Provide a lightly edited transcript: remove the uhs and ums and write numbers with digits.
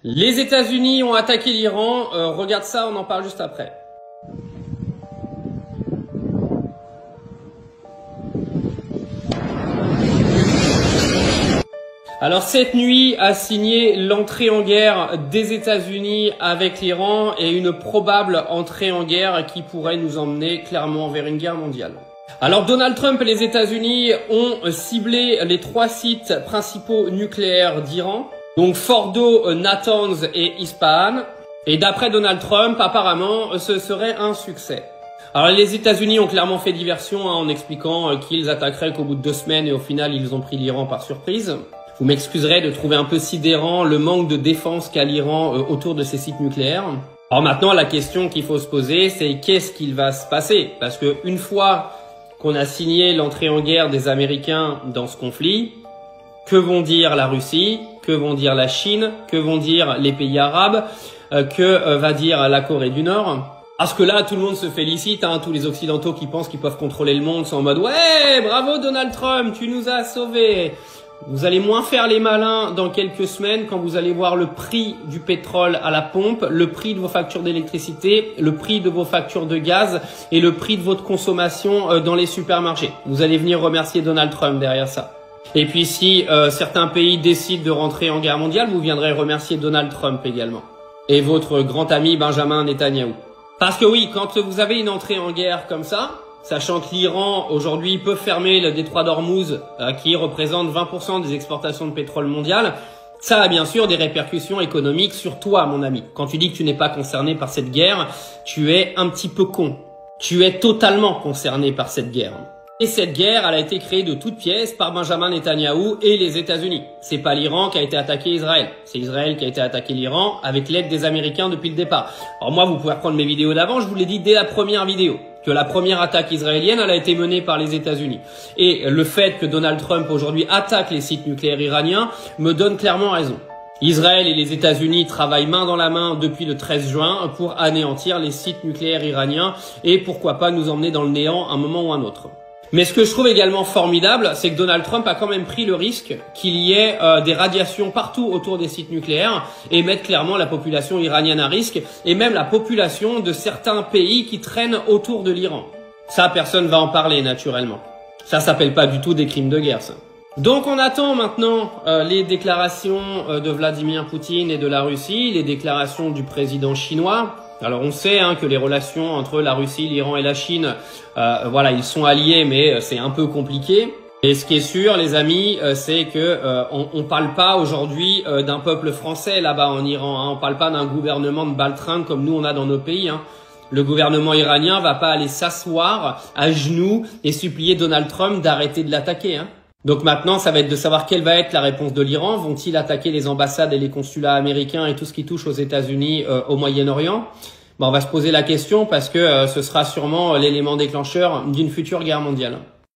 Les États-Unis ont attaqué l'Iran. Regarde ça, on en parle juste après. Alors cette nuit a signé l'entrée en guerre des États-Unis avec l'Iran et une probable entrée en guerre qui pourrait nous emmener clairement vers une guerre mondiale. Alors Donald Trump et les États-Unis ont ciblé les 3 sites principaux nucléaires d'Iran, donc Fordo, Natanz et Ispahan. Et d'après Donald Trump, apparemment, ce serait un succès. Alors les États-Unis ont clairement fait diversion en expliquant qu'ils attaqueraient qu'au bout de 2 semaines et au final ils ont pris l'Iran par surprise. Vous m'excuserez de trouver un peu sidérant le manque de défense qu'a l'Iran autour de ces sites nucléaires. Alors maintenant, la question qu'il faut se poser, c'est qu'est-ce qu'il va se passer? Parce que une fois qu'on a signé l'entrée en guerre des Américains dans ce conflit, que vont dire la Russie? Que vont dire la Chine? Que vont dire les pays arabes? Que va dire la Corée du Nord? Parce que là, tout le monde se félicite, hein, tous les Occidentaux qui pensent qu'ils peuvent contrôler le monde sont en mode « Ouais, bravo Donald Trump, tu nous as sauvés !» Vous allez moins faire les malins dans quelques semaines quand vous allez voir le prix du pétrole à la pompe, le prix de vos factures d'électricité, le prix de vos factures de gaz et le prix de votre consommation dans les supermarchés. Vous allez venir remercier Donald Trump derrière ça. Et puis si certains pays décident de rentrer en guerre mondiale, vous viendrez remercier Donald Trump également. Et votre grand ami Benjamin Netanyahou. Parce que oui, quand vous avez une entrée en guerre comme ça, sachant que l'Iran, aujourd'hui, peut fermer le détroit d'Ormuz, qui représente 20% des exportations de pétrole mondial, ça a bien sûr des répercussions économiques sur toi, mon ami. Quand tu dis que tu n'es pas concerné par cette guerre, tu es un petit peu con. Tu es totalement concerné par cette guerre. Et cette guerre, elle a été créée de toutes pièces par Benjamin Netanyahou et les États-Unis. C'est pas l'Iran qui a été attaqué Israël. C'est Israël qui a été attaqué l'Iran avec l'aide des Américains depuis le départ. Alors moi, vous pouvez reprendre mes vidéos d'avant, je vous l'ai dit dès la première vidéo, que la première attaque israélienne, elle a été menée par les États-Unis. Et le fait que Donald Trump aujourd'hui attaque les sites nucléaires iraniens me donne clairement raison. Israël et les États-Unis travaillent main dans la main depuis le 13 juin pour anéantir les sites nucléaires iraniens et pourquoi pas nous emmener dans le néant un moment ou un autre. Mais ce que je trouve également formidable, c'est que Donald Trump a quand même pris le risque qu'il y ait des radiations partout autour des sites nucléaires et mettre clairement la population iranienne à risque et même la population de certains pays qui traînent autour de l'Iran. Ça, personne va en parler naturellement. Ça s'appelle pas du tout des crimes de guerre, ça. Donc on attend maintenant les déclarations de Vladimir Poutine et de la Russie, les déclarations du président chinois. Alors on sait que les relations entre la Russie, l'Iran et la Chine, voilà, ils sont alliés, mais c'est un peu compliqué. Et ce qui est sûr, les amis, c'est que on parle pas aujourd'hui d'un peuple français là-bas en Iran. Hein. On parle pas d'un gouvernement de baltringue comme nous on a dans nos pays. Hein. Le gouvernement iranien va pas aller s'asseoir à genoux et supplier Donald Trump d'arrêter de l'attaquer. Hein. Donc maintenant, ça va être de savoir quelle va être la réponse de l'Iran. Vont-ils attaquer les ambassades et les consulats américains et tout ce qui touche aux États-Unis au Moyen-Orient? On va se poser la question parce que ce sera sûrement l'élément déclencheur d'une future guerre mondiale.